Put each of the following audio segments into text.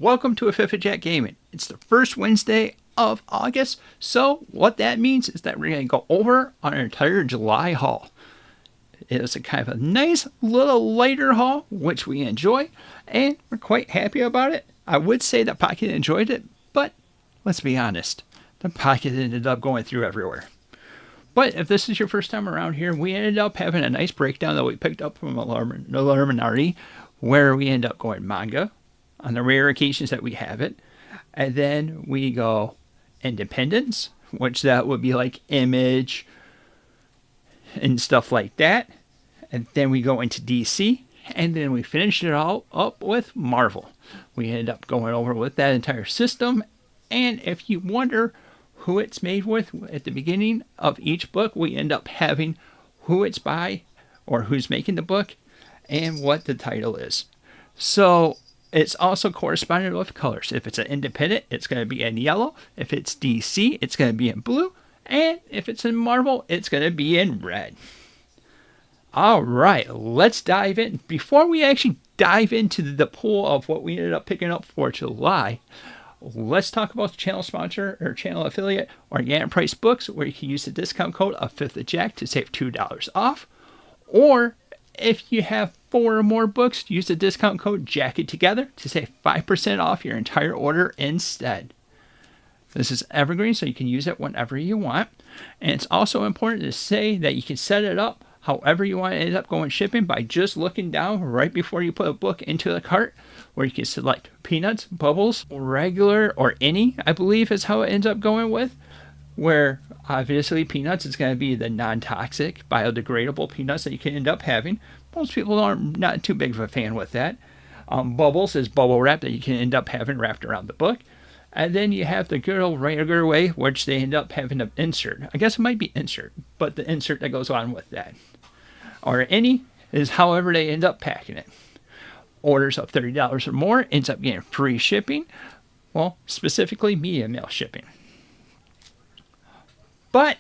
Welcome to A Fifth of Jack Gaming. It's the first Wednesday of August, so what that means is that we're going to go over our entire July haul. It is a kind of a nice little lighter haul, which we enjoy, and we're quite happy about it. I would say that Pocket enjoyed it, but let's be honest, the Pocket ended up going through everywhere. But if this is your first time around here, we ended up having a nice breakdown that we picked up from Illuminati, where we end up going manga, on the rare occasions that we have it. And then we go independence, which that would be like Image and stuff like that. And then we go into DC. And then we finish it all up with Marvel. We end up going over with that entire system. And if you wonder who it's made with at the beginning of each book, we end up having who it's by or who's making the book and what the title is. So it's also corresponding with colors. If it's an independent, it's going to be in yellow. If it's DC, it's going to be in blue. And if it's in Marvel, it's going to be in red. All right, let's dive in. Before we actually dive into the pool of what we ended up picking up for July, let's talk about the channel sponsor or channel affiliate, Organic Price Books, where you can use the discount code of Fifth of Jack to save $2 off. Or if you have 4 or more books, use the discount code Jacket Together to save 5% off your entire order instead. This is evergreen, so you can use it whenever you want. And it's also important to say that you can set it up however you want to end up going shipping by just looking down right before you put a book into the cart, where you can select Peanuts, Bubbles, regular, or any, I believe is how it ends up going with, where obviously Peanuts is going to be the non-toxic, biodegradable peanuts that you can end up having. Most people aren't not too big of a fan with that. Bubbles is bubble wrap that you can end up having wrapped around the book. And then you have the good old regular way, which they end up having an insert. I guess it might be insert, but the insert that goes on with that. Or any is however they end up packing it. Orders of $30 or more ends up getting free shipping. Well, specifically media mail shipping. But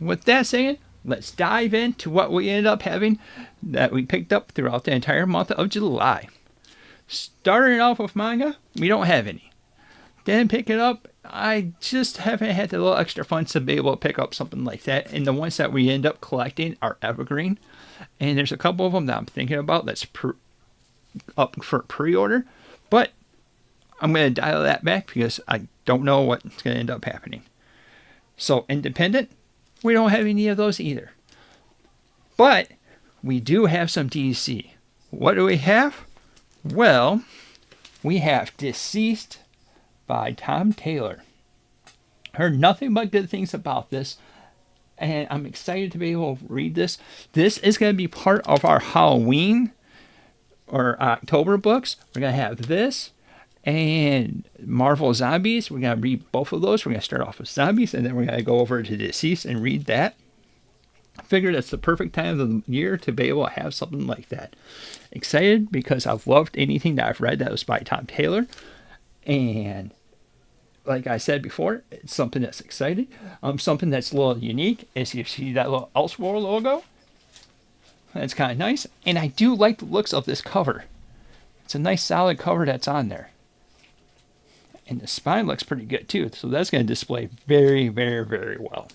with that saying, let's dive into what we ended up having that we picked up throughout the entire month of July. Starting off with manga, we don't have any. Didn't pick it up. I just haven't had the little extra funds to be able to pick up something like that. And the ones that we end up collecting are evergreen. And there's a couple of them that I'm thinking about that's up for pre-order. But I'm going to dial that back because I don't know what's going to end up happening. So independent, we don't have any of those either. But we do have some DC. What do we have? Well, we have Deceased by Tom Taylor. Heard nothing but good things about this, and I'm excited to be able to read this. This is going to be part of our Halloween or October books. We're going to have this and Marvel Zombies. We're going to read both of those. We're going to start off with Zombies, and then we're going to go over to Deceased and read that. I figured that's the perfect time of the year to be able to have something like that. Excited because I've loved anything that I've read that was by Tom Taylor. And like I said before, it's something that's exciting. Something that's a little unique is you see that little Elseworld logo. That's kind of nice. And I do like the looks of this cover. It's a nice solid cover that's on there. And the spine looks pretty good too. So that's going to display very, very, very well.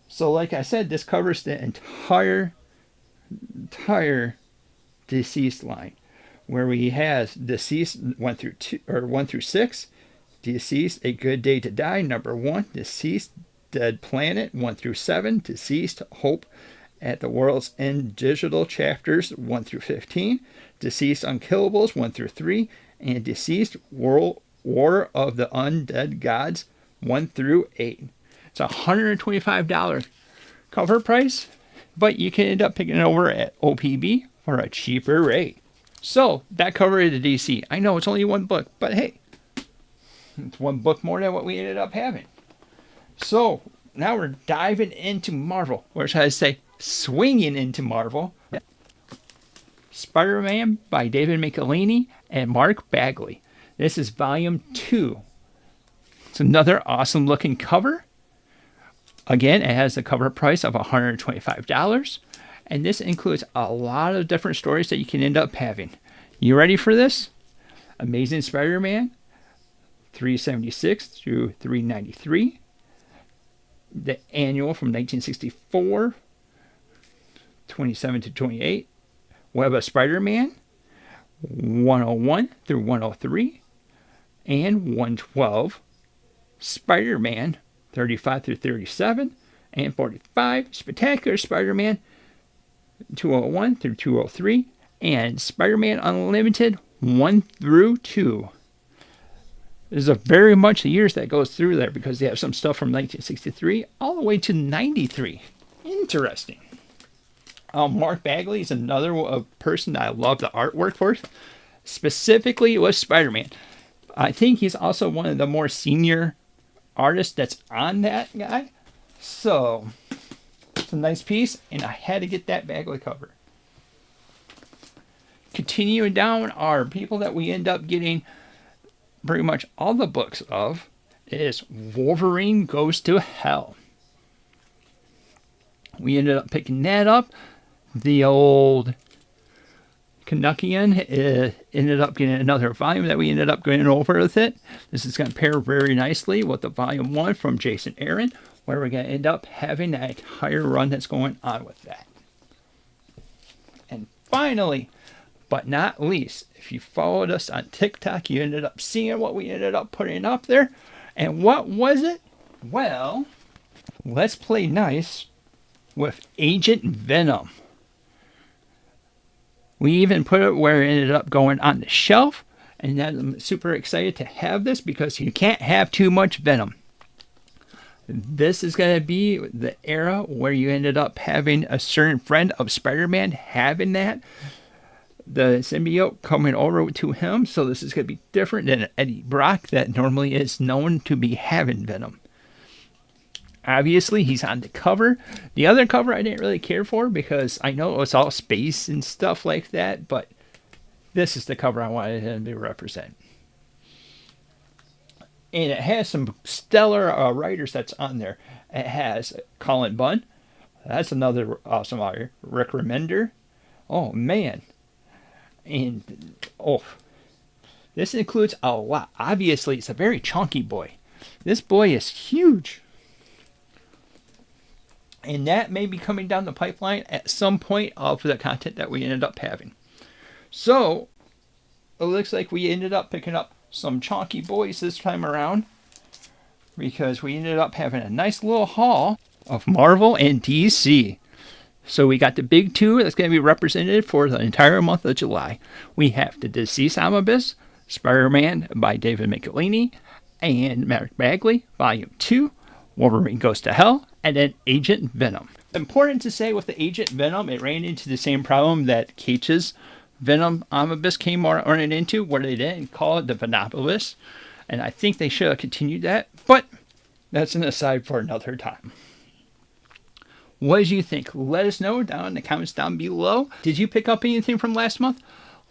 So like I said, this covers the entire Deceased line, where we have Deceased 1 through 6, Deceased A Good Day to Die #1, Deceased Dead Planet 1 through 7, Deceased Hope at the World's End Digital chapters 1 through 15, Deceased Unkillables 1 through 3, and Deceased War of the Undead Gods 1 through 8. It's a $125 cover price, but you can end up picking it over at OPB for a cheaper rate. So that covered the DC. I know it's only one book, but hey, it's one book more than what we ended up having. So now we're diving into Marvel, or should I say swinging into Marvel. Spider-Man by David Michelinie and Mark Bagley. This is volume 2. It's another awesome looking cover. Again, it has a cover price of $125. And this includes a lot of different stories that you can end up having. You ready for this? Amazing Spider-Man 376 through 393. The annual from 1964, 27 to 28. Web of Spider-Man 101 through 103. And 112. Spider-Man 35 through 37. And 45. Spectacular Spider-Man 201 through 203. And Spider-Man Unlimited 1 through 2. There's a very much the years that goes through there because they have some stuff from 1963 all the way to 93. Interesting. Mark Bagley is another person that I love the artwork for, specifically with Spider-Man. I think he's also one of the more senior artists that's on that guy. So, it's a nice piece, and I had to get that Bagley cover. Continuing down our people that we end up getting pretty much all the books of is Wolverine Goes to Hell. We ended up picking that up. The old Canuckian ended up getting another volume that we ended up going over with it. This is going to pair very nicely with the volume 1 from Jason Aaron, where we're going to end up having that entire run that's going on with that. And finally, but not least, if you followed us on TikTok, you ended up seeing what we ended up putting up there. And what was it? Well, let's play nice with Agent Venom. We even put it where it ended up going on the shelf. And I'm super excited to have this because you can't have too much Venom. This is going to be the era where you ended up having a certain friend of Spider-Man having that. The symbiote coming over to him, so this is going to be different than Eddie Brock that normally is known to be having Venom. Obviously, he's on the cover. The other cover I didn't really care for because I know it was all space and stuff like that, but this is the cover I wanted him to represent. And it has some stellar writers that's on there. It has Colin Bunn. That's another awesome author. Rick Remender. Oh, man. And, this includes a lot. Obviously, it's a very chunky boy. This boy is huge. And that may be coming down the pipeline at some point of the content that we ended up having. So, it looks like we ended up picking up some chunky boys this time around. Because we ended up having a nice little haul of Marvel and DC. So we got the big two that's going to be represented for the entire month of July. We have the Deceased Omnibus, Spider-Man by David Michelinie, and Mark Bagley, Volume 2, Wolverine Goes to Hell, and then Agent Venom. Important to say with the Agent Venom, it ran into the same problem that Cage's Venom Omnibus came running into, where they didn't call it the Venopolis. And I think they should have continued that, but that's an aside for another time. What did you think? Let us know down in the comments down below. Did you pick up anything from last month?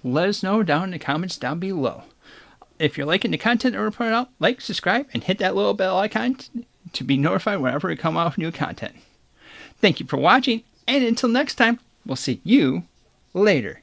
Let us know down in the comments down below. If you're liking the content that we're putting out, like, subscribe, and hit that little bell icon to be notified whenever we come out with new content. Thank you for watching, and until next time, we'll see you later.